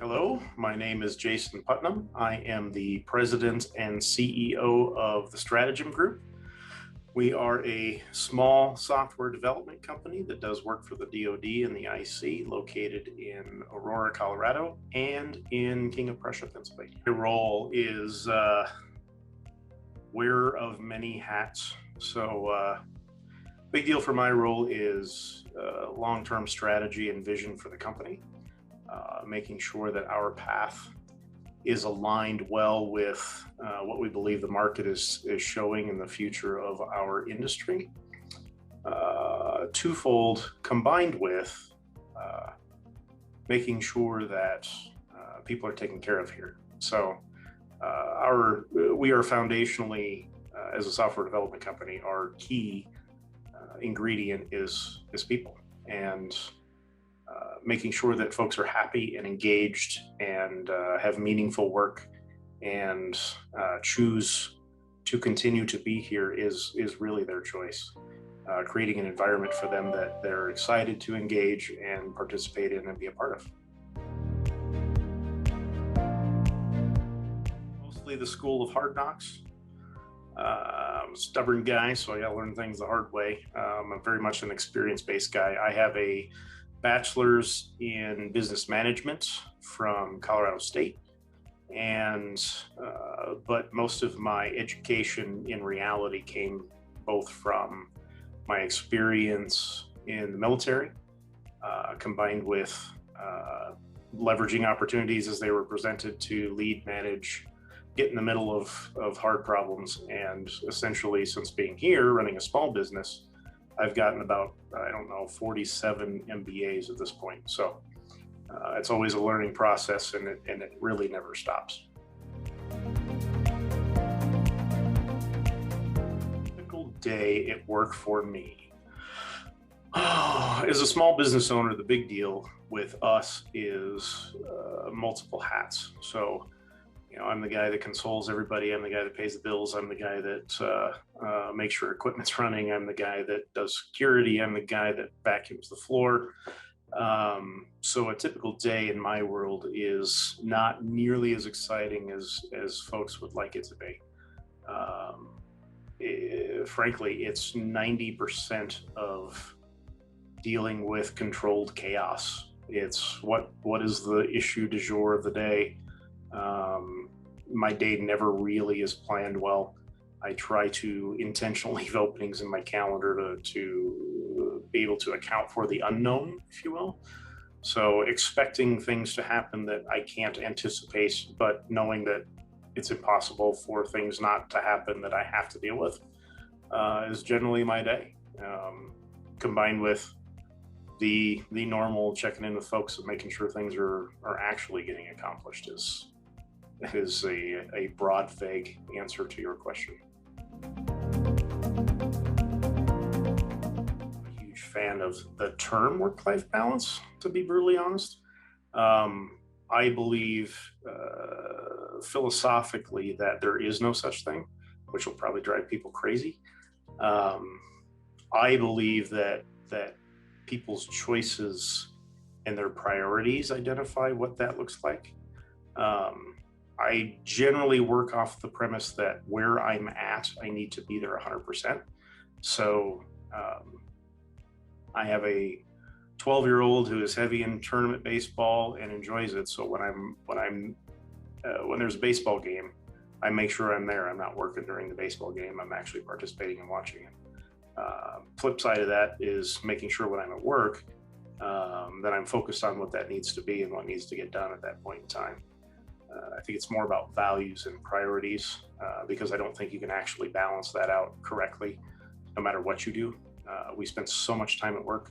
Hello, my name is Jason Putnam. I am the president and CEO of the Stratagem Group. We are a small software development company that does work for the DoD and the IC, located in Aurora, Colorado, and in King of Prussia, Pennsylvania. My role is wearer of many hats. So big deal for my role is long-term strategy and vision for the company. Making sure that our path is aligned well with what we believe the market is showing in the future of our industry. Twofold, combined with making sure that people are taken care of here. So we are foundationally, as a software development company, our key ingredient is people, and making sure that folks are happy and engaged and have meaningful work and choose to continue to be here is really their choice. Creating an environment for them that they're excited to engage and participate in and be a part of. Mostly the school of hard knocks. I'm a stubborn guy, so I gotta learn things the hard way. I'm very much an experience-based guy. I have a bachelor's in business management from Colorado State, and but most of my education in reality came both from my experience in the military, combined with leveraging opportunities as they were presented to lead, manage, get in the middle of hard problems. And essentially, since being here running a small business, I've gotten about, 47 MBAs at this point. So it's always a learning process, and it really never stops. Typical day at work for me. As a small business owner, the big deal with us is multiple hats. So I'm the guy that consoles everybody. I'm the guy that pays the bills. I'm the guy that makes sure equipment's running. I'm the guy that does security. I'm the guy that vacuums the floor. So a typical day in my world is not nearly as exciting as folks would like it to be. Frankly, it's 90% of dealing with controlled chaos. It's what is the issue du jour of the day. My day never really is planned well. I try to intentionally leave openings in my calendar to be able to account for the unknown, if you will. So expecting things to happen that I can't anticipate, but knowing that it's impossible for things not to happen that I have to deal with, is generally my day. Combined with the normal checking in with folks and making sure things are actually getting accomplished is a broad, vague answer to your question. I'm a huge fan of the term work-life balance, to be brutally honest. I believe philosophically that there is no such thing, which will probably drive people crazy. I believe that people's choices and their priorities identify what that looks like. I generally work off the premise that where I'm at, I need to be there 100%. So I have a 12-year-old who is heavy in tournament baseball and enjoys it. So when there's a baseball game, I make sure I'm there. I'm not working during the baseball game. I'm actually participating and watching it. Flip side of that is making sure when I'm at work that I'm focused on what that needs to be and what needs to get done at that point in time. I think it's more about values and priorities, because I don't think you can actually balance that out correctly no matter what you do. We spend so much time at work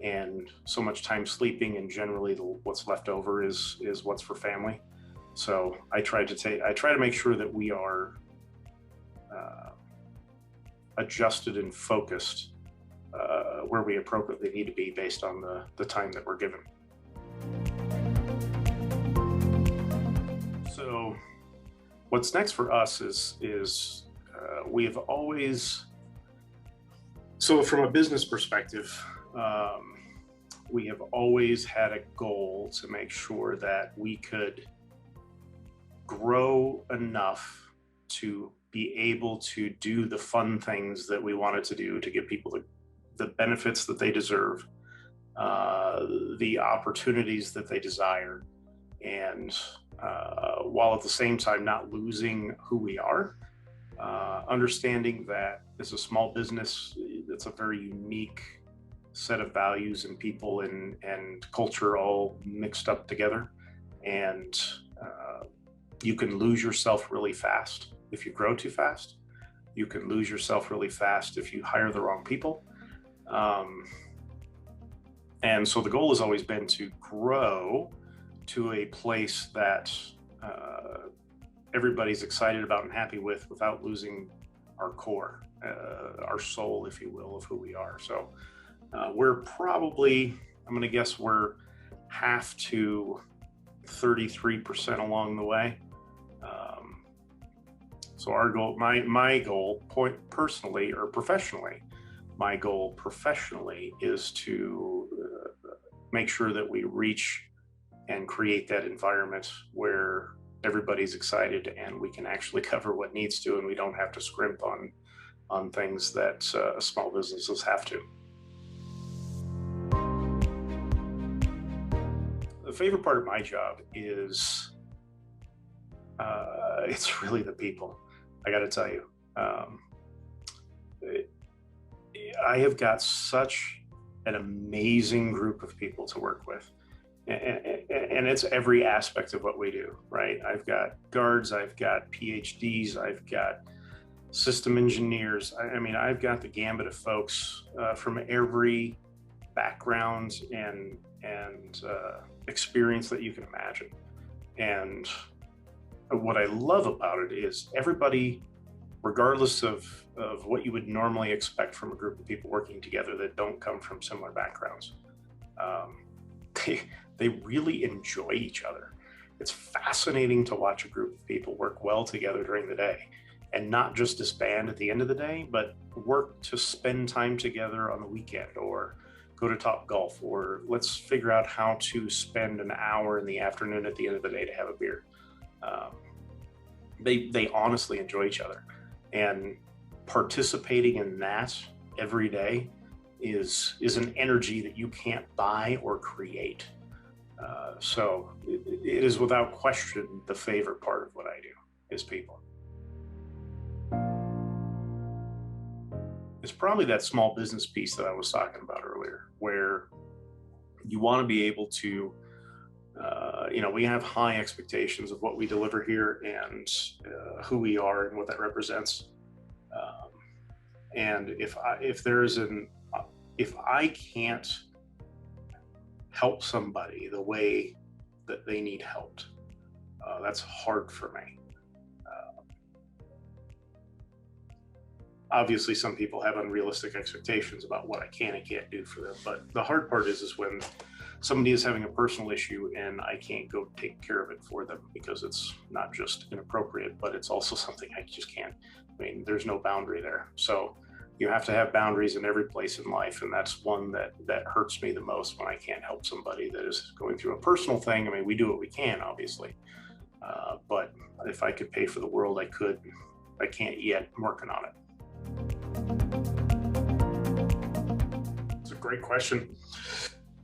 and so much time sleeping, and generally what's left over is what's for family. So I try to make sure that we are adjusted and focused where we appropriately need to be based on the time that we're given. So what's next for us is we have always, so from a business perspective, we have always had a goal to make sure that we could grow enough to be able to do the fun things that we wanted to do to give people the benefits that they deserve, the opportunities that they desire, and while at the same time not losing who we are, understanding that as a small business, it's a very unique set of values and people and culture all mixed up together. And you can lose yourself really fast if you grow too fast. You can lose yourself really fast if you hire the wrong people. And so the goal has always been to grow to a place that everybody's excited about and happy with without losing our core, our soul, if you will, of who we are. So we're probably, I'm going to guess we're half to 33% along the way. So our goal, my goal, personally or professionally, my goal professionally is to make sure that we reach and create that environment where everybody's excited and we can actually cover what needs to, and we don't have to scrimp on things that small businesses have to. The favorite part of my job is it's really the people. I got to tell you, I have got such an amazing group of people to work with. And it's every aspect of what we do, right? I've got guards, I've got PhDs, I've got system engineers. I mean, I've got the gambit of folks from every background and experience that you can imagine. And what I love about it is everybody, regardless of what you would normally expect from a group of people working together that don't come from similar backgrounds, they really enjoy each other. It's fascinating to watch a group of people work well together during the day and not just disband at the end of the day, but work to spend time together on the weekend or go to Top Golf, or let's figure out how to spend an hour in the afternoon at the end of the day to have a beer. They honestly enjoy each other, and participating in that every day is an energy that you can't buy or create. So it is without question the favorite part of what I do is people. It's probably that small business piece that I was talking about earlier, where you want to be able to, we have high expectations of what we deliver here and who we are and what that represents. And if I can't help somebody the way that they need helped, that's hard for me. Obviously, some people have unrealistic expectations about what I can and can't do for them. But the hard part is when somebody is having a personal issue and I can't go take care of it for them because it's not just inappropriate, but it's also something I just can't. I mean, there's no boundary there. So you have to have boundaries in every place in life. And that's one that hurts me the most when I can't help somebody that is going through a personal thing. I mean, we do what we can, obviously. But if I could pay for the world, I could. I can't yet. I'm working on it. It's a great question.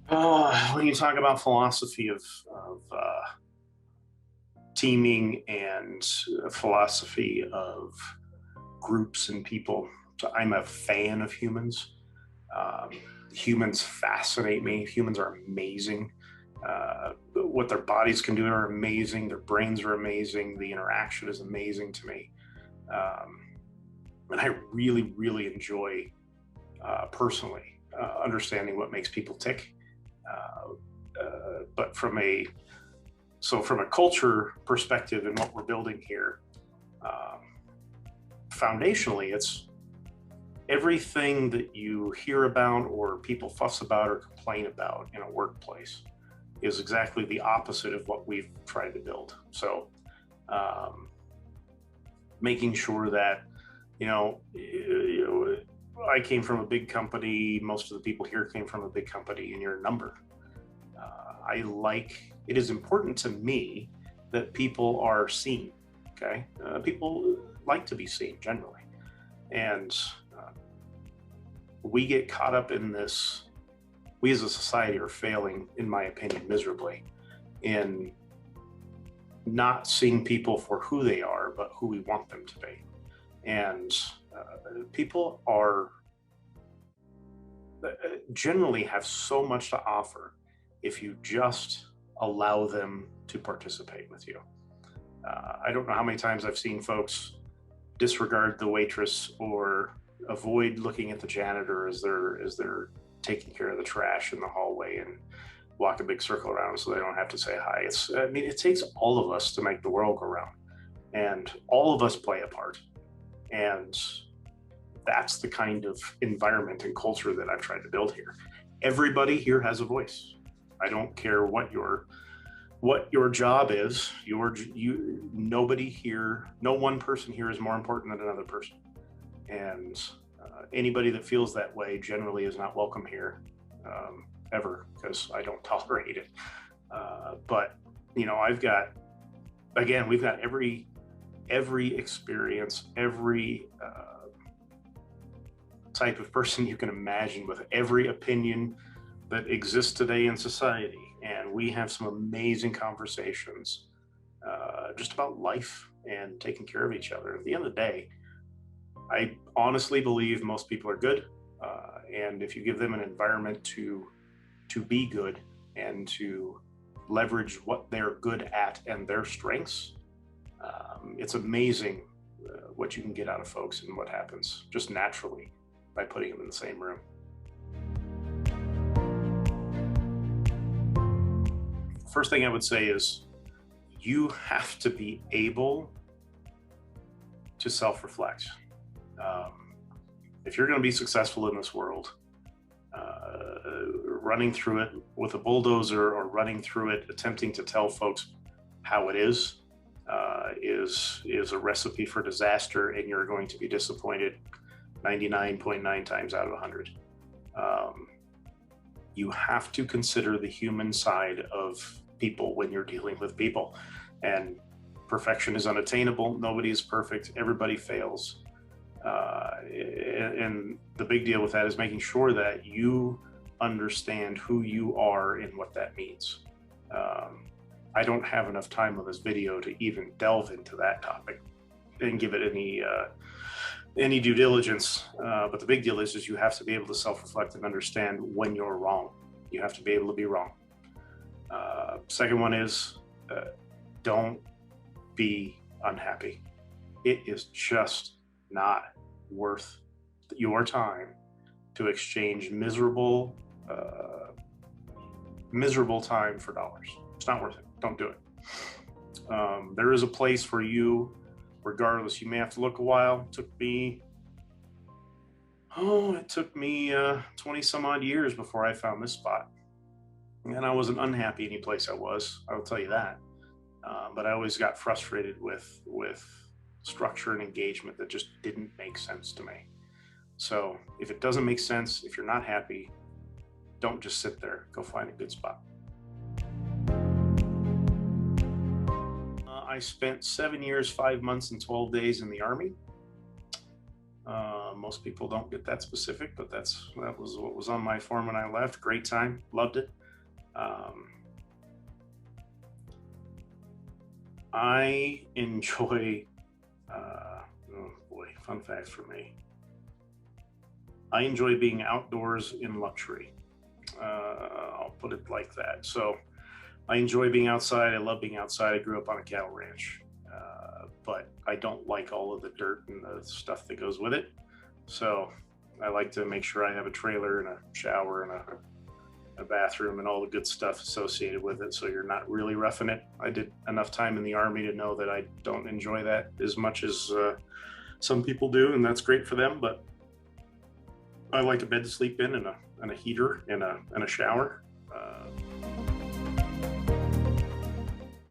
When you talk about philosophy of teaming and philosophy of groups and people, so I'm a fan of humans. Humans fascinate me. Humans are amazing. What their bodies can do are amazing. Their brains are amazing. The interaction is amazing to me. And I really, really enjoy personally understanding what makes people tick. But from a culture perspective and what we're building here, foundationally, it's everything that you hear about or people fuss about or complain about in a workplace is exactly the opposite of what we've tried to build. So making sure that, I I came from a big company. Most of the people here came from a big company, and you're a number. It is important to me that people are seen. Okay. People like to be seen generally. And we get caught up in this. We as a society are failing, in my opinion, miserably in not seeing people for who they are, but who we want them to be. And people are generally have so much to offer if you just allow them to participate with you. I don't know how many times I've seen folks disregard the waitress or avoid looking at the janitor as they're taking care of the trash in the hallway and walk a big circle around so they don't have to say hi. It takes all of us to make the world go round, and all of us play a part. And that's the kind of environment and culture that I've tried to build here. Everybody here has a voice. I don't care what your job is. Nobody here, no one person here is more important than another person. And anybody that feels that way generally is not welcome here ever, because I don't tolerate it. But we've got every experience, every type of person you can imagine, with every opinion that exists today in society. And we have some amazing conversations just about life and taking care of each other. At the end of the day, I honestly believe most people are good. And if you give them an environment to be good and to leverage what they're good at and their strengths, it's amazing what you can get out of folks and what happens just naturally by putting them in the same room. First thing I would say is you have to be able to self-reflect. If you're going to be successful in this world, running through it with a bulldozer or running through it attempting to tell folks how it is a recipe for disaster, and you're going to be disappointed 99.9 times out of 100. You have to consider the human side of people when you're dealing with people, and perfection is unattainable. Nobody is perfect. Everybody fails. And the big deal with that is making sure that you understand who you are and what that means. I don't have enough time on this video to even delve into that topic and give it any due diligence. But the big deal is you have to be able to self-reflect and understand when you're wrong. You have to be able to be wrong. Second one is don't be unhappy. It is just not worth your time to exchange miserable time for dollars. It's not worth it. Don't do it. There is a place for you regardless. You may have to look a while. It took me 20 some odd years before I found this spot. And I wasn't unhappy any place I was, I will tell you that. But I always got frustrated with structure and engagement that just didn't make sense to me. So if it doesn't make sense, if you're not happy, don't just sit there. Go find a good spot. I spent 7 years, 5 months, and 12 days in the Army. Most people don't get that specific, but that was what was on my form when I left. Great time, loved it. I enjoy, oh boy, fun fact for me. I enjoy being outdoors in luxury. I'll put it like that. So I enjoy being outside. I love being outside. I grew up on a cattle ranch, but I don't like all of the dirt and the stuff that goes with it. So I like to make sure I have a trailer and a shower and a bathroom and all the good stuff associated with it, so you're not really roughing it. I did enough time in the Army to know that I don't enjoy that as much as some people do, and that's great for them, but I like a bed to sleep in and a heater and a shower.